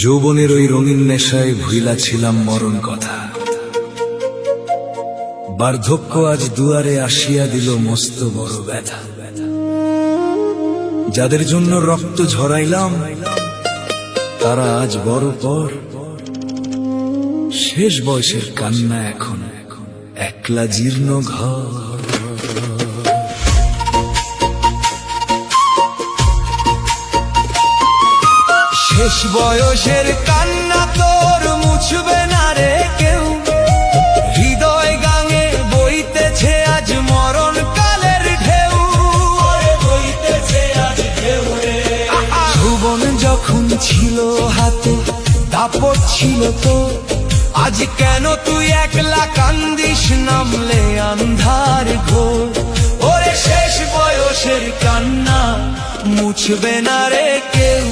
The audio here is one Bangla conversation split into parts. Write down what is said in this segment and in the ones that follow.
যৌবনের ওই রঙিন নেশায় ভুইলা ছিলাম মরণ কথা। বার্ধক্য আজ দুয়ারে আসিয়া দিল মস্ত বড় ব্যথা। যাদের জন্য রক্ত ঝরাইলাম তারা আজ বড় পর। শেষ বয়সের কান্না এখন একলা জীর্ণ ঘর। শেষ বয়সের কান্না তোর মুছবে না রে কেউ। হৃদয় গাঙে বইতেছে আজ মরণ কালের ঢেউ। যৌবন যখন ছিল হাতে দাপট ছিল তো, আজ কেন তুই একলা কান্দিস নামলে আন্ধার ঘোর। ওরে শেষ বয়সের কান্না মুছবে না রে কেউ।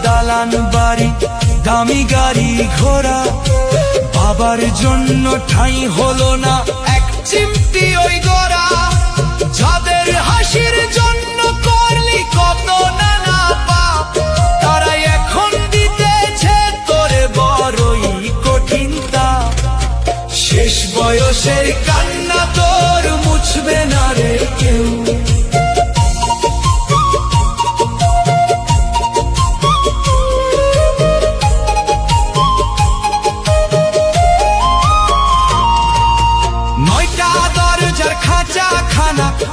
দালান বাড়ি দামি গাড়ি ঘোড়া, বাবার জন্য ঠাঁই হলো না এক চিমটি ওই গোরা। যাদের হাসির জন্য করলি কত নানা পাপ, তারাই এখন দিতেছে তোরে বড়ই কঠিন তাপ। শেষ বয়সের কান্না তোর মুছবে না রে কেউ।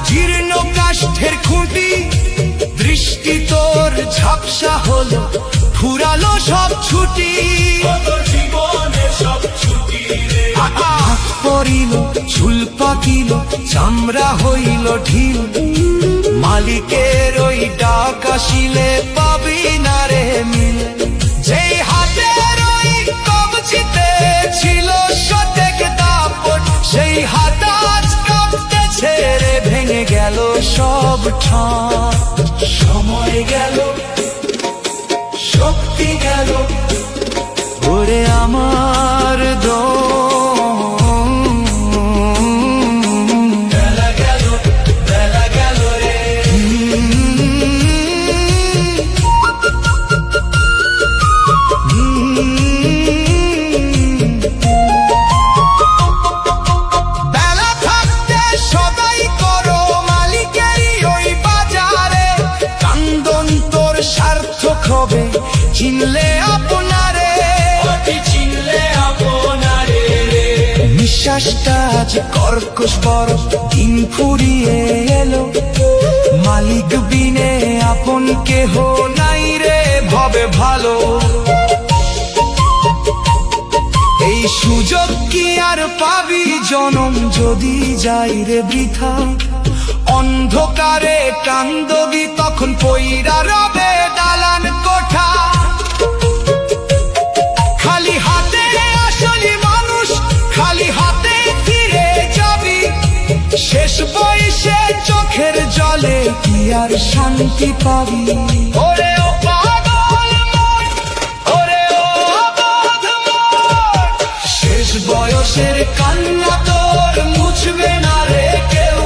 জীর্ণ কাষ্ঠের খুঁটি, দৃষ্টি তোর ঝাপসা হলো ফুরালো সব ছুটি। পড়িল চুল পাকিল চামড়া হইল ঢিল, মালিকের ওই ডাক আসিলে পাবি না রে মিল। যেই হাতের ওই কবজিতে ছিল সতেক দাপট, সেই হাত আজ কাঁপতেছে রে ভেঙে গেল সব ঠাঁ। সময় গেল শক্তি গেল ওরে আমার বেলা গেল রে। বেলা থাকতে সদাই করো মালিকেরই ওই বাজারে, কান্দন তোর সার্থক হবে চিনলে আপনারে। নিঃশ্বাসটা আজ কর্কশ বড় দিন ফুরিয়ে এলো, মালিক বিনে আপন কেহ নাই রে ভবে ভালো। এই সুযোগ কি আর পাবি জনম যদি যাই রে বৃথা। অন্ধকারে কান্দবি তখন পইরা রবে দালান কোঠা। খালি হাতে আসলি মানুষ, খালি হাতে ফিরে যাবি। শেষ বয়সে চোখের জলে কি আর শান্তি পাবি। ওরে ও পাগল মন, ওরে ও অবোধ মন, শেষ বয়সের কান্না তোর মুছবে না রে কেউ।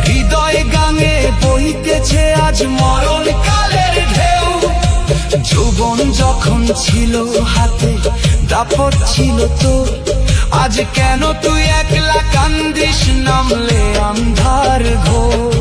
হৃদয় গাঙে বইতেছে আজ মরণ কালের ঢেউ। যৌবন যখন ছিল হাতে দাপট ছিল তো, আজ কেন তুই একলা কান্দিস নামলে আন্ধার ঘোর।